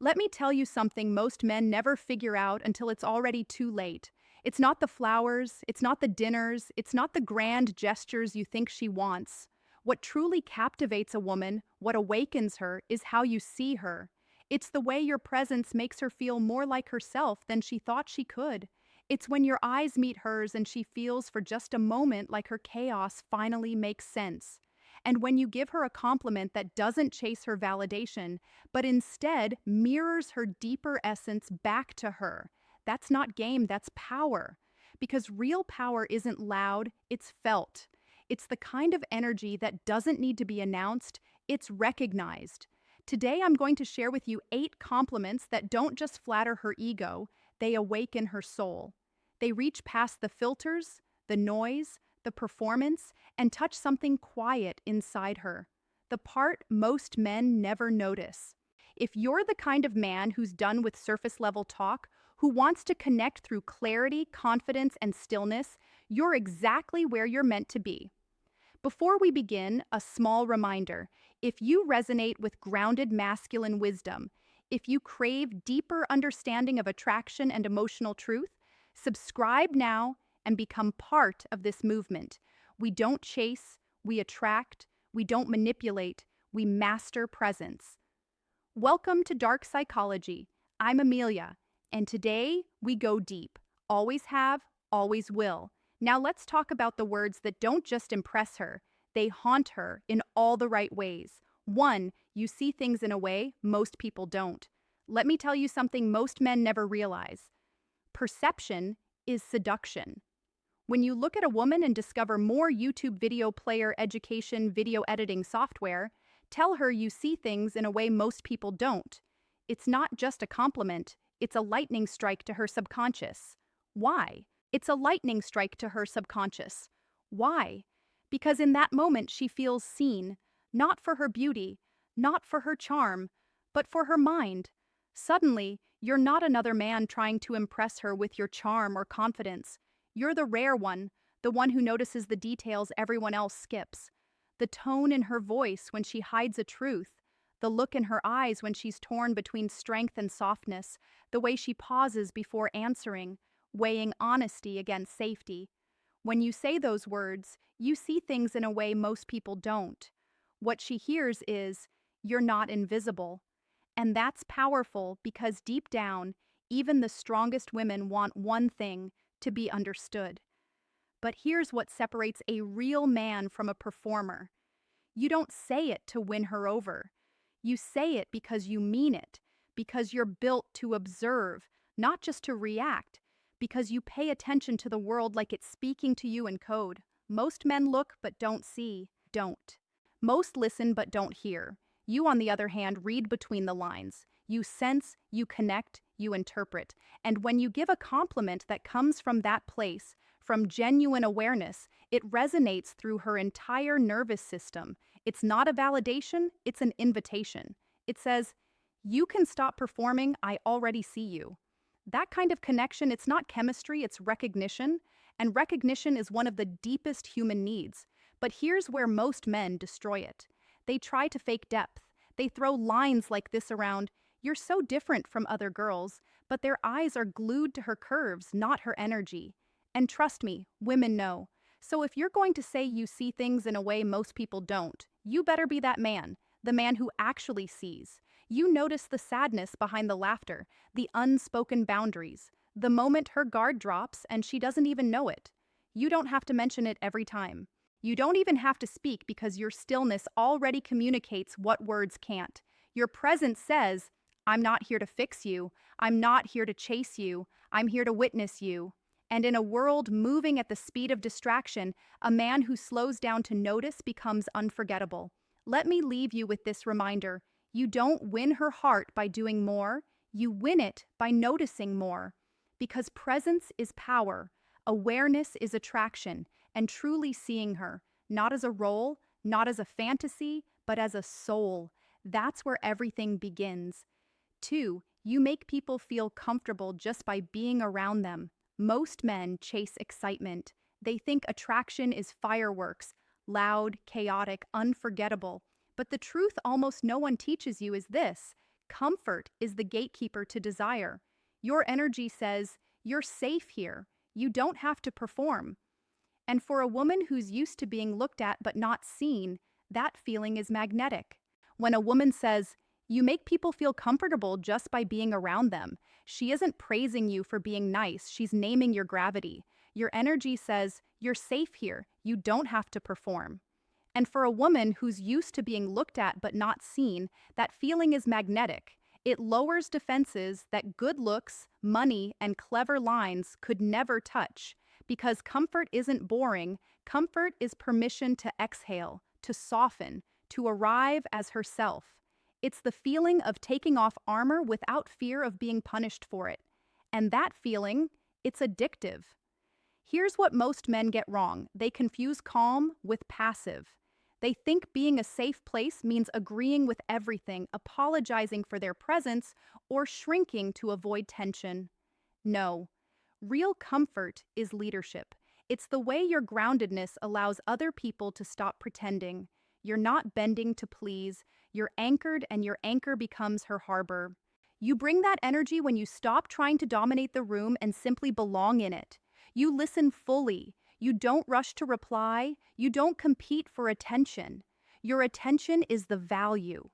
Let me tell you something most men never figure out until it's already too late. It's not the flowers, it's not the dinners, it's not the grand gestures you think she wants. What truly captivates a woman, what awakens her, is how you see her. It's the way your presence makes her feel more like herself than she thought she could. It's when your eyes meet hers and she feels for just a moment like her chaos finally makes sense. And when you give her a compliment that doesn't chase her validation, but instead mirrors her deeper essence back to her, that's not game, that's power. Because real power isn't loud, it's felt. It's the kind of energy that doesn't need to be announced, it's recognized. Today, I'm going to share with you 8 compliments that don't just flatter her ego, they awaken her soul. They reach past the filters, the noise, the performance, and touch something quiet inside her. The part most men never notice. If you're the kind of man who's done with surface level talk, who wants to connect through clarity, confidence, and stillness, you're exactly where you're meant to be. Before we begin, a small reminder. If you resonate with grounded masculine wisdom, if you crave deeper understanding of attraction and emotional truth, subscribe now and become part of this movement. We don't chase, we attract, we don't manipulate, we master presence. Welcome to Dark Psychology. I'm Amelia, and today we go deep. Always have, always will. Now let's talk about the words that don't just impress her, they haunt her in all the right ways. 1, you see things in a way most people don't. Let me tell you something most men never realize. Perception is seduction. When you look at a woman and discover more YouTube video player education video editing software, tell her you see things in a way most people don't. It's not just a compliment, it's a lightning strike to her subconscious. Why? It's a lightning strike to her subconscious. Why? Because in that moment she feels seen, not for her beauty, not for her charm, but for her mind. Suddenly, you're not another man trying to impress her with your charm or confidence. You're the rare one, the one who notices the details everyone else skips. The tone in her voice when she hides a truth, the look in her eyes when she's torn between strength and softness, the way she pauses before answering, weighing honesty against safety. When you say those words, you see things in a way most people don't. What she hears is, "You're not invisible." And that's powerful because deep down, even the strongest women want one thing: to be understood. But here's what separates a real man from a performer. You don't say it to win her over. You say it because you mean it, because you're built to observe, not just to react, because you pay attention to the world like it's speaking to you in code. Most men look but don't see, don't. Most listen but don't hear. You, on the other hand, read between the lines. You sense, you connect, you interpret. And when you give a compliment that comes from that place, from genuine awareness, it resonates through her entire nervous system. It's not a validation, it's an invitation. It says, "You can stop performing, I already see you." That kind of connection, it's not chemistry, it's recognition. And recognition is one of the deepest human needs. But here's where most men destroy it. They try to fake depth. They throw lines like this around, "You're so different from other girls," but their eyes are glued to her curves, not her energy. And trust me, women know. So if you're going to say you see things in a way most people don't, you better be that man, the man who actually sees. You notice the sadness behind the laughter, the unspoken boundaries, the moment her guard drops and she doesn't even know it. You don't have to mention it every time. You don't even have to speak because your stillness already communicates what words can't. Your presence says, "I'm not here to fix you. I'm not here to chase you. I'm here to witness you." And in a world moving at the speed of distraction, a man who slows down to notice becomes unforgettable. Let me leave you with this reminder. You don't win her heart by doing more. You win it by noticing more. Because presence is power. Awareness is attraction, and truly seeing her, not as a role, not as a fantasy, but as a soul. That's where everything begins. 2, you make people feel comfortable just by being around them. Most men chase excitement. They think attraction is fireworks, loud, chaotic, unforgettable. But the truth almost no one teaches you is this: Comfort is the gatekeeper to desire. Your energy says, you're safe here. You don't have to perform. And for a woman who's used to being looked at but not seen, that feeling is magnetic. When a woman says, you make people feel comfortable just by being around them, she isn't praising you for being nice, she's naming your gravity. Your energy says, you're safe here, you don't have to perform. And for a woman who's used to being looked at but not seen, that feeling is magnetic. It lowers defenses that good looks, money, and clever lines could never touch. Because comfort isn't boring, comfort is permission to exhale, to soften, to arrive as herself. It's the feeling of taking off armor without fear of being punished for it. And that feeling, it's addictive. Here's what most men get wrong. They confuse calm with passive. They think being a safe place means agreeing with everything, apologizing for their presence, or shrinking to avoid tension. No. Real comfort is leadership. It's the way your groundedness allows other people to stop pretending. You're not bending to please. You're anchored, and your anchor becomes her harbor. You bring that energy when you stop trying to dominate the room and simply belong in it. You listen fully. You don't rush to reply. You don't compete for attention. Your attention is the value.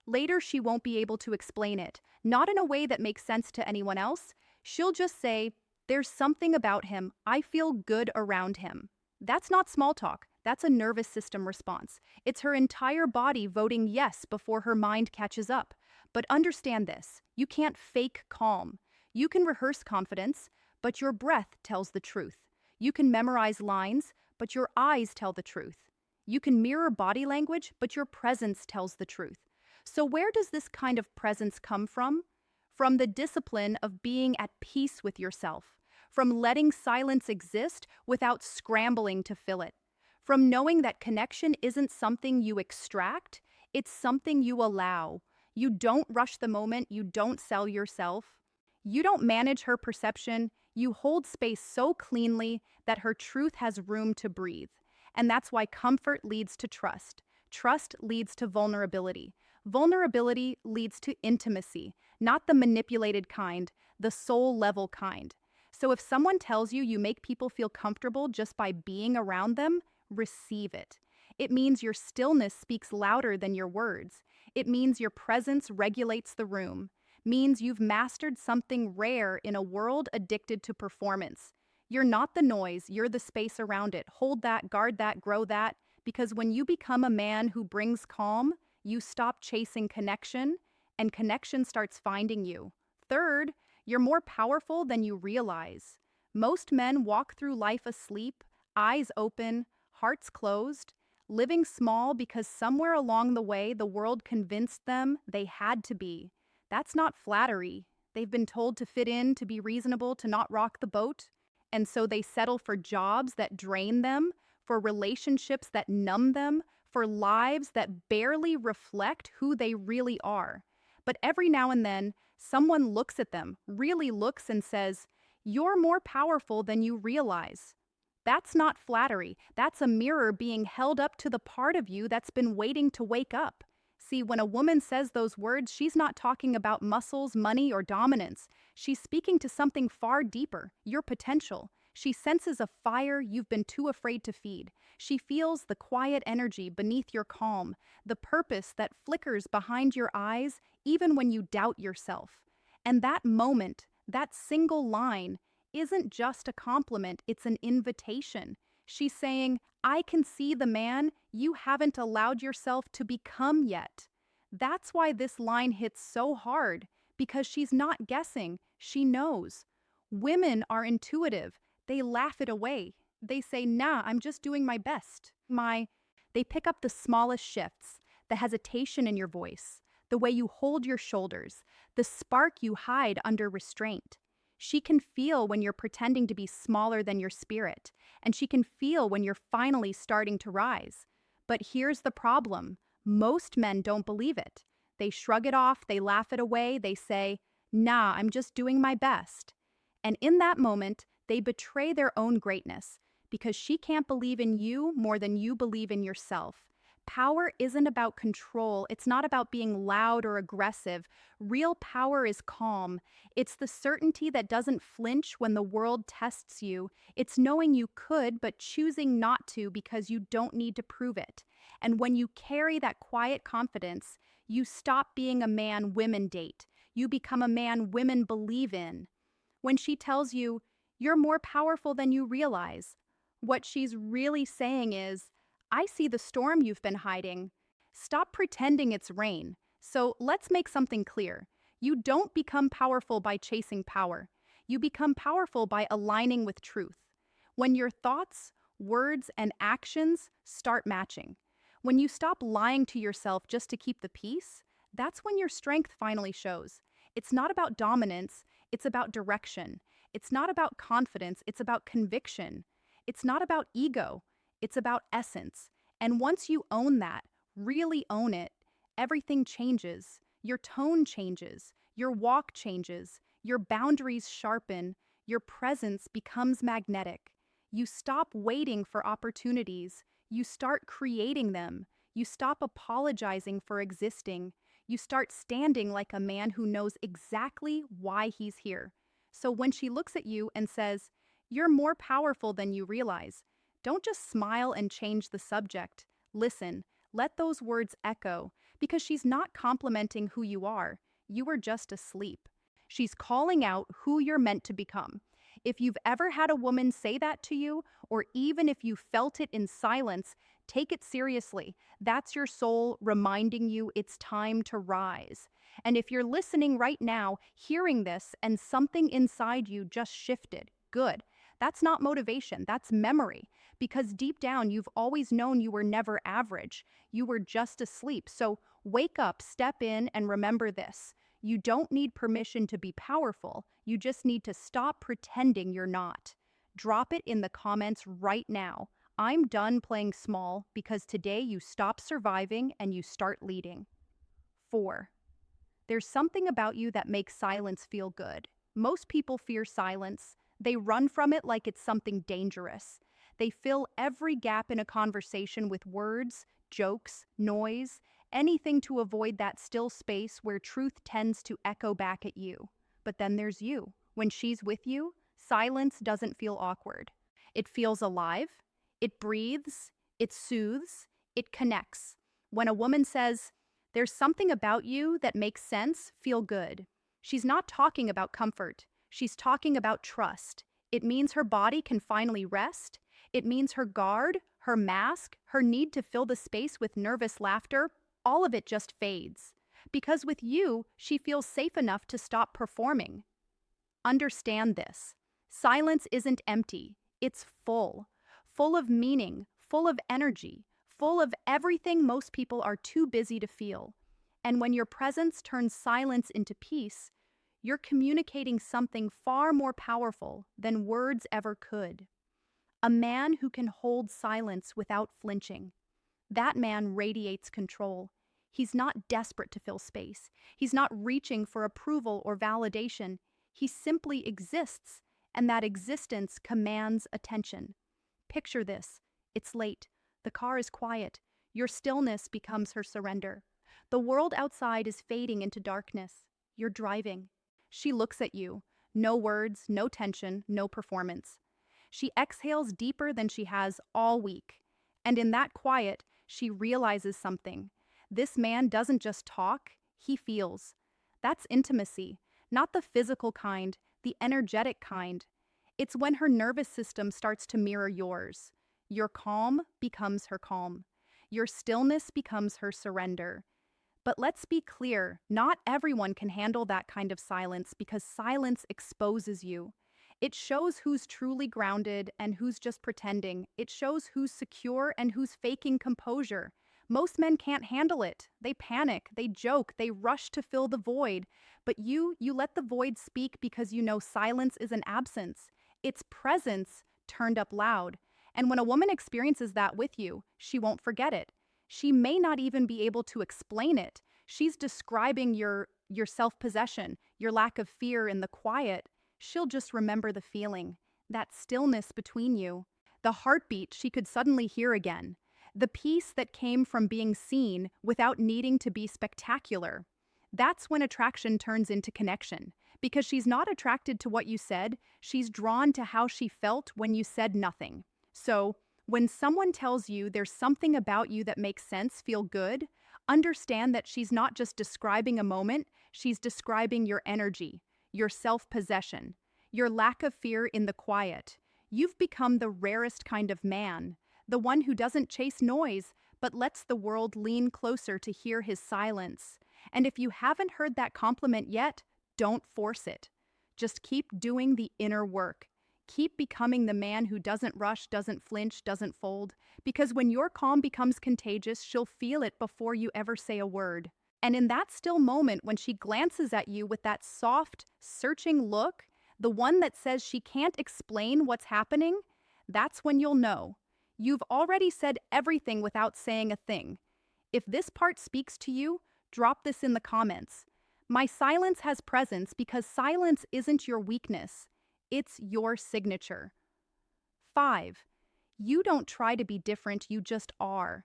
Later, she won't be able to explain it, not in a way that makes sense to anyone else. She'll just say, there's something about him. I feel good around him. That's not small talk. That's a nervous system response. It's her entire body voting yes before her mind catches up. But understand this, you can't fake calm. You can rehearse confidence, but your breath tells the truth. You can memorize lines, but your eyes tell the truth. You can mirror body language, but your presence tells the truth. So where does this kind of presence come from? From the discipline of being at peace with yourself. From letting silence exist without scrambling to fill it. From knowing that connection isn't something you extract, it's something you allow. You don't rush the moment, you don't sell yourself. You don't manage her perception, you hold space so cleanly that her truth has room to breathe. And that's why comfort leads to trust. Trust leads to vulnerability. Vulnerability leads to intimacy, not the manipulated kind, the soul-level kind. So if someone tells you you make people feel comfortable just by being around them, receive it. It means your stillness speaks louder than your words. It means your presence regulates the room. Means you've mastered something rare in a world addicted to performance. You're not the noise, you're the space around it. Hold that, guard that, grow that, because when you become a man who brings calm, you stop chasing connection, and connection starts finding you. Third, you're more powerful than you realize. Most men walk through life asleep, eyes open, hearts closed, living small because somewhere along the way the world convinced them they had to be. That's not flattery. They've been told to fit in, to be reasonable, to not rock the boat. And so they settle for jobs that drain them, for relationships that numb them, for lives that barely reflect who they really are. But every now and then, someone looks at them, really looks and says, "You're more powerful than you realize." That's not flattery. That's a mirror being held up to the part of you that's been waiting to wake up. See, when a woman says those words, she's not talking about muscles, money, or dominance. She's speaking to something far deeper, your potential. She senses a fire you've been too afraid to feed. She feels the quiet energy beneath your calm, the purpose that flickers behind your eyes even when you doubt yourself. And that moment, that single line, isn't just a compliment, it's an invitation. She's saying, I can see the man you haven't allowed yourself to become yet. That's why this line hits so hard, because she's not guessing, she knows. Women are intuitive. They laugh it away. They say, nah, I'm just doing my best. They pick up the smallest shifts, the hesitation in your voice, the way you hold your shoulders, the spark you hide under restraint. She can feel when you're pretending to be smaller than your spirit, and she can feel when you're finally starting to rise. But here's the problem. Most men don't believe it. They shrug it off, they laugh it away, they say, nah, I'm just doing my best. And in that moment, they betray their own greatness, because she can't believe in you more than you believe in yourself. Power isn't about control. It's not about being loud or aggressive. Real power is calm. It's the certainty that doesn't flinch when the world tests you. It's knowing you could, but choosing not to because you don't need to prove it. And when you carry that quiet confidence, you stop being a man women date. You become a man women believe in. When she tells you, you're more powerful than you realize, what she's really saying is, I see the storm you've been hiding. Stop pretending it's rain. So let's make something clear. You don't become powerful by chasing power. You become powerful by aligning with truth. When your thoughts, words, and actions start matching. When you stop lying to yourself just to keep the peace, that's when your strength finally shows. It's not about dominance, it's about direction. It's not about confidence, it's about conviction. It's not about ego, it's about essence. And once you own that, really own it, everything changes. Your tone changes, your walk changes, your boundaries sharpen, your presence becomes magnetic. You stop waiting for opportunities, you start creating them. You stop apologizing for existing. You start standing like a man who knows exactly why he's here. So when she looks at you and says, you're more powerful than you realize, don't just smile and change the subject. Listen, let those words echo, because she's not complimenting who you are. You are just asleep. She's calling out who you're meant to become. If you've ever had a woman say that to you, or even if you felt it in silence, take it seriously. That's your soul reminding you it's time to rise. And if you're listening right now, hearing this, and something inside you just shifted, good. That's not motivation, that's memory. Because deep down, you've always known you were never average. You were just asleep. So wake up, step in, and remember this. You don't need permission to be powerful. You just need to stop pretending you're not. Drop it in the comments right now. I'm done playing small because today you stop surviving and you start leading. 4. There's something about you that makes silence feel good. Most people fear silence. They run from it like it's something dangerous. They fill every gap in a conversation with words, jokes, noise, anything to avoid that still space where truth tends to echo back at you. But then there's you. When she's with you, silence doesn't feel awkward. It feels alive. It breathes. It soothes. It connects. When a woman says, there's something about you that makes sense, feel good. She's not talking about comfort. She's talking about trust. It means her body can finally rest. It means her guard, her mask, her need to fill the space with nervous laughter, all of it just fades. Because with you, she feels safe enough to stop performing. Understand this. Silence isn't empty. It's full. Full of meaning, full of energy, full of everything most people are too busy to feel. And when your presence turns silence into peace, you're communicating something far more powerful than words ever could. A man who can hold silence without flinching. That man radiates control. He's not desperate to fill space. He's not reaching for approval or validation. He simply exists, and that existence commands attention. Picture this. It's late. The car is quiet. Your stillness becomes her surrender. The world outside is fading into darkness. You're driving. She looks at you. No words, no tension, no performance. She exhales deeper than she has all week. And in that quiet, she realizes something. This man doesn't just talk, he feels. That's intimacy, not the physical kind, the energetic kind. It's when her nervous system starts to mirror yours. Your calm becomes her calm. Your stillness becomes her surrender. But let's be clear, not everyone can handle that kind of silence because silence exposes you. It shows who's truly grounded and who's just pretending. It shows who's secure and who's faking composure. Most men can't handle it. They panic, they joke, they rush to fill the void. But you let the void speak because you know silence is an absence. It's presence turned up loud. And when a woman experiences that with you, she won't forget it. She may not even be able to explain it. She's describing your self-possession, your lack of fear in the quiet. She'll just remember the feeling, that stillness between you, the heartbeat she could suddenly hear again. The peace that came from being seen without needing to be spectacular. That's when attraction turns into connection, because she's not attracted to what you said, she's drawn to how she felt when you said nothing. So, when someone tells you there's something about you that makes sense feel good, understand that she's not just describing a moment, she's describing your energy, your self-possession, your lack of fear in the quiet. You've become the rarest kind of man, the one who doesn't chase noise, but lets the world lean closer to hear his silence. And if you haven't heard that compliment yet, don't force it. Just keep doing the inner work. Keep becoming the man who doesn't rush, doesn't flinch, doesn't fold. Because when your calm becomes contagious, she'll feel it before you ever say a word. And in that still moment, when she glances at you with that soft, searching look, the one that says she can't explain what's happening, that's when you'll know. You've already said everything without saying a thing. If this part speaks to you, drop this in the comments. My silence has presence because silence isn't your weakness. It's your signature. 5. You don't try to be different, you just are.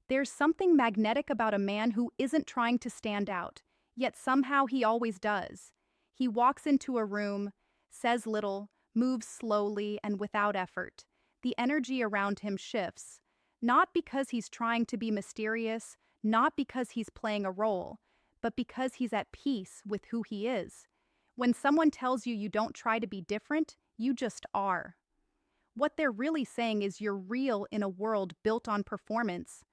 There's something magnetic about a man who isn't trying to stand out, yet somehow he always does. He walks into a room, says little, moves slowly and without effort. The energy around him shifts, not because he's trying to be mysterious, not because he's playing a role, but because he's at peace with who he is. When someone tells you you don't try to be different, you just are. What they're really saying is you're real in a world built on performance.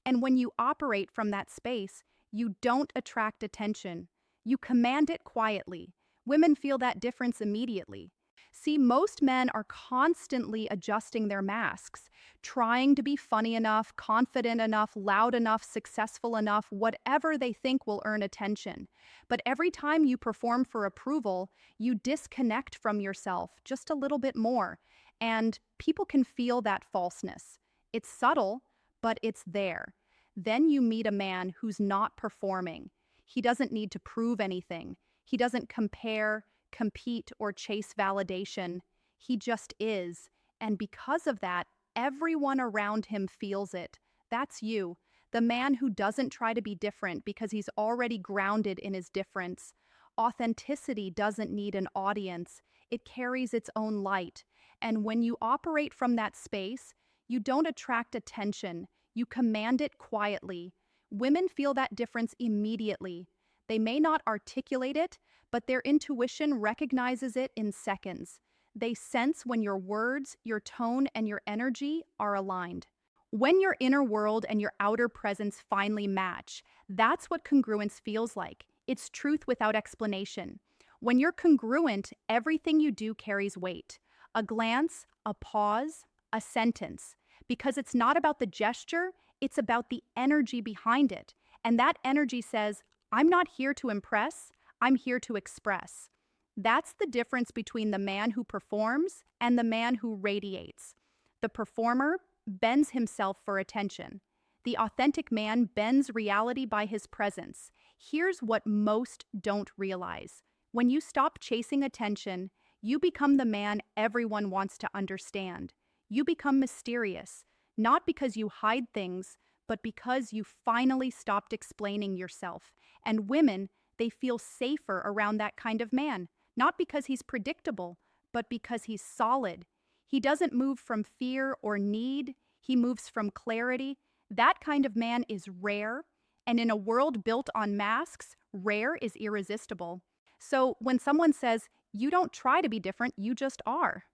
And when you operate from that space, you don't attract attention. You command it quietly. Women feel that difference immediately. See, most men are constantly adjusting their masks, trying to be funny enough, confident enough, loud enough, successful enough, whatever they think will earn attention. But every time you perform for approval, you disconnect from yourself just a little bit more, and people can feel that falseness. It's subtle, but it's there. Then you meet a man who's not performing. He doesn't need to prove anything. He doesn't compare, compete, or chase validation. He just is. And because of that, everyone around him feels it. That's you, the man who doesn't try to be different because he's already grounded in his difference. Authenticity doesn't need an audience. It carries its own light. And when you operate from that space, you don't attract attention. You command it quietly. Women feel that difference immediately. They may not articulate it, but their intuition recognizes it in seconds. They sense when your words, your tone, and your energy are aligned. When your inner world and your outer presence finally match, that's what congruence feels like. It's truth without explanation. When you're congruent, everything you do carries weight. A glance, a pause, a sentence. Because it's not about the gesture, it's about the energy behind it. And that energy says, I'm not here to impress, I'm here to express. That's the difference between the man who performs and the man who radiates. The performer bends himself for attention. The authentic man bends reality by his presence. Here's what most don't realize. When you stop chasing attention, you become the man everyone wants to understand. You become mysterious, not because you hide things, but because you finally stopped explaining yourself. And women, they feel safer around that kind of man, not because he's predictable, but because he's solid. He doesn't move from fear or need, he moves from clarity. That kind of man is rare, and in a world built on masks, rare is irresistible. So when someone says, you don't try to be different, you just are,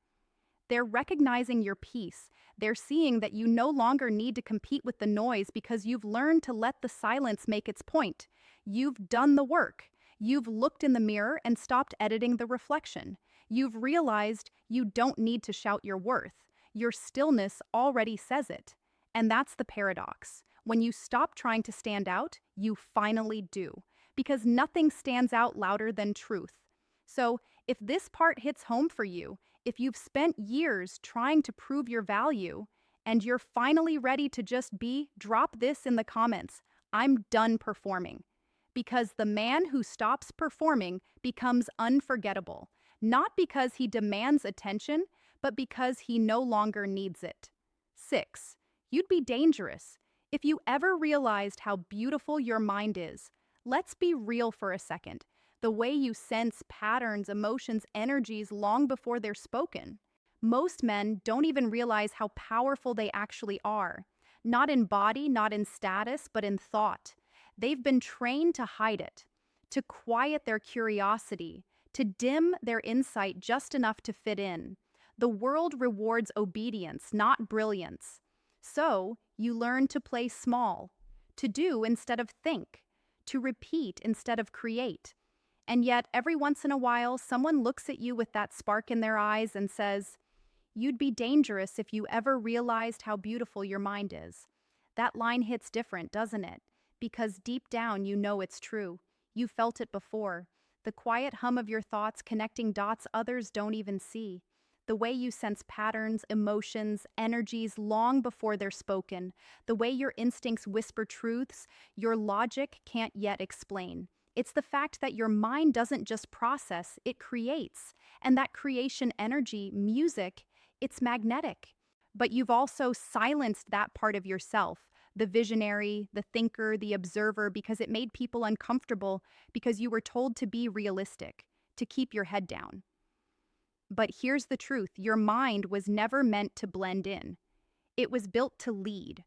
they're recognizing your peace. They're seeing that you no longer need to compete with the noise because you've learned to let the silence make its point. You've done the work. You've looked in the mirror and stopped editing the reflection. You've realized you don't need to shout your worth. Your stillness already says it. And that's the paradox. When you stop trying to stand out, you finally do. Because nothing stands out louder than truth. So, if this part hits home for you, if you've spent years trying to prove your value, and you're finally ready to just be, drop this in the comments. I'm done performing. Because the man who stops performing becomes unforgettable. Not because he demands attention, but because he no longer needs it. 6. You'd be dangerous. If you ever realized how beautiful your mind is, let's be real for a second. The way you sense patterns, emotions, energies long before they're spoken. Most men don't even realize how powerful they actually are. Not in body, not in status, but in thought. They've been trained to hide it, to quiet their curiosity, to dim their insight just enough to fit in. The world rewards obedience, not brilliance. So, you learn to play small, to do instead of think, to repeat instead of create. And yet, every once in a while, someone looks at you with that spark in their eyes and says, "You'd be dangerous if you ever realized how beautiful your mind is." That line hits different, doesn't it? Because deep down, you know it's true. You felt it before. The quiet hum of your thoughts connecting dots others don't even see. The way you sense patterns, emotions, energies long before they're spoken. The way your instincts whisper truths your logic can't yet explain. It's the fact that your mind doesn't just process, it creates. And that creation energy, music, it's magnetic. But you've also silenced that part of yourself, the visionary, the thinker, the observer, because it made people uncomfortable because you were told to be realistic, to keep your head down. But here's the truth, your mind was never meant to blend in. It was built to lead.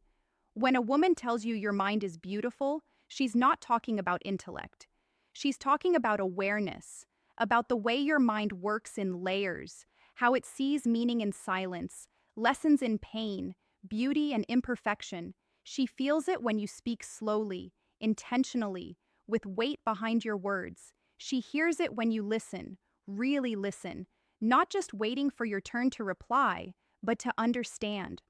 When a woman tells you your mind is beautiful, she's not talking about intellect. She's talking about awareness, about the way your mind works in layers, how it sees meaning in silence, lessons in pain, beauty and imperfection. She feels it when you speak slowly, intentionally, with weight behind your words. She hears it when you listen, really listen, not just waiting for your turn to reply, but to understand.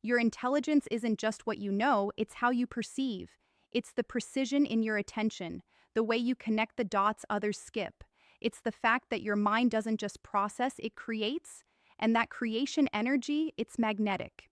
Your intelligence isn't just what you know, it's how you perceive. It's the precision in your attention, the way you connect the dots others skip. It's the fact that your mind doesn't just process, it creates, and that creation energy, it's magnetic.